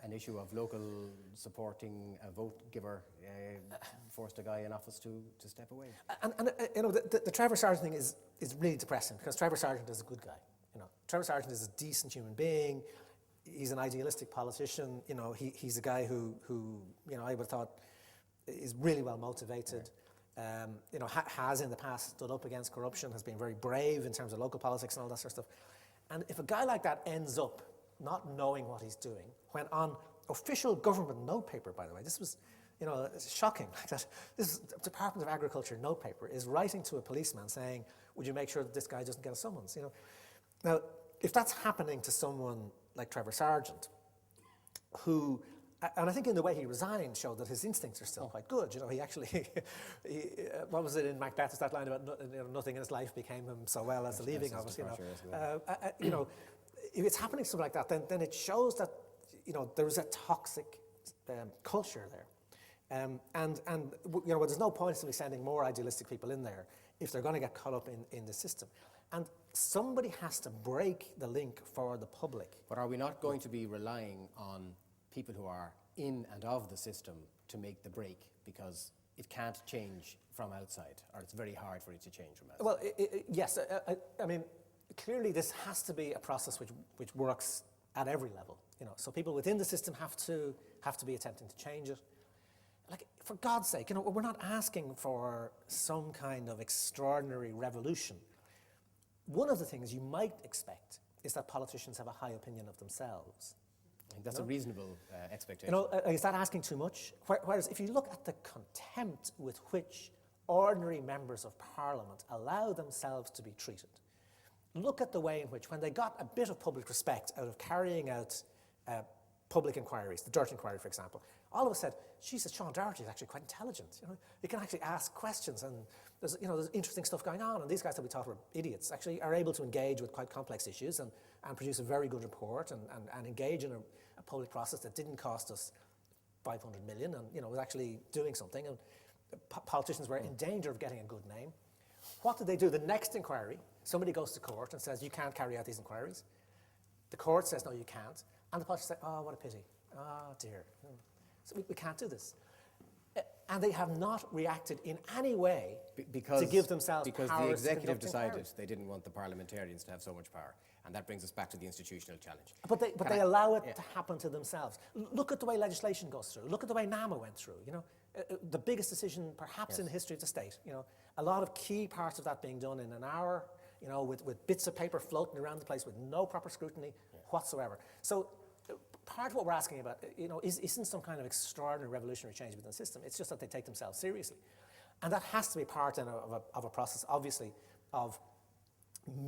an issue of local supporting a vote giver forced a guy in office to step away. And you know, the Trevor Sargent thing is really depressing, because Trevor Sargent is a good guy. You know, Trevor Sargent is a decent human being. He's an idealistic politician. You know, he's a guy who you know, I would have thought is really well motivated. You know, has in the past stood up against corruption, has been very brave in terms of local politics and all that sort of stuff. And if a guy like that ends up not knowing what he's doing, when on official government note paper, by the way, this was, you know, it's shocking. Like that, this Department of Agriculture note paper is writing to a policeman saying, "Would you make sure that this guy doesn't get a summons?" You know, now if that's happening to someone like Trevor Sargent, who, and I think in the way he resigned showed that his instincts are still quite good. You know, he actually, what was it in Macbeth? Is that line about you know, nothing in his life became him so well as the leaving of us? You know, you know, if it's happening something like that, then it shows that, you know, there is a toxic culture there, and you know, well, there's no point in me sending more idealistic people in there if they're going to get caught up in the system. And somebody has to break the link for the public. But are we not going to be relying on people who are in and of the system to make the break, because it can't change from outside, or it's very hard for it to change from outside? Well, yes. I mean, clearly this has to be a process which works at every level. You know, so people within the system have to be attempting to change it. Like, for God's sake, you know, we're not asking for some kind of extraordinary revolution. One of the things you might expect is that politicians have a high opinion of themselves. I think that's a reasonable expectation. You know, is that asking too much? Whereas if you look at the contempt with which ordinary members of Parliament allow themselves to be treated, look at the way in which, when they got a bit of public respect out of carrying out public inquiries, the Dirt inquiry, for example, all of us said, Jesus, Sean Doherty is actually quite intelligent. You know, he can actually ask questions, and there's, you know, there's interesting stuff going on. And these guys that we thought were idiots actually are able to engage with quite complex issues and produce a very good report and engage in a public process that didn't cost us 500 million, and, you know, was actually doing something. And politicians were in danger of getting a good name. What did they do? The next inquiry, somebody goes to court and says, you can't carry out these inquiries. The court says, no, you can't. And the politicians say, oh, what a pity. Oh, dear. So we can't do this. And they have not reacted in any way to give themselves because powers the executive to decided inquiries. they didn't want the parliamentarians to have so much power. And that brings us back to the institutional challenge. But they allow it to happen to themselves. Look at the way legislation goes through. Look at the way NAMA went through. You know, the biggest decision perhaps in the history of the state. You know, a lot of key parts of that being done in an hour. You know, with bits of paper floating around the place with no proper scrutiny whatsoever. So part of what we're asking about, you know, isn't some kind of extraordinary revolutionary change within the system. It's just that they take themselves seriously, and that has to be part of a process, obviously, of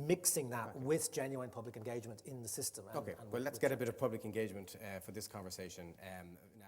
mixing that with genuine public engagement in the system. Okay, well, let's get a bit of public engagement for this conversation now.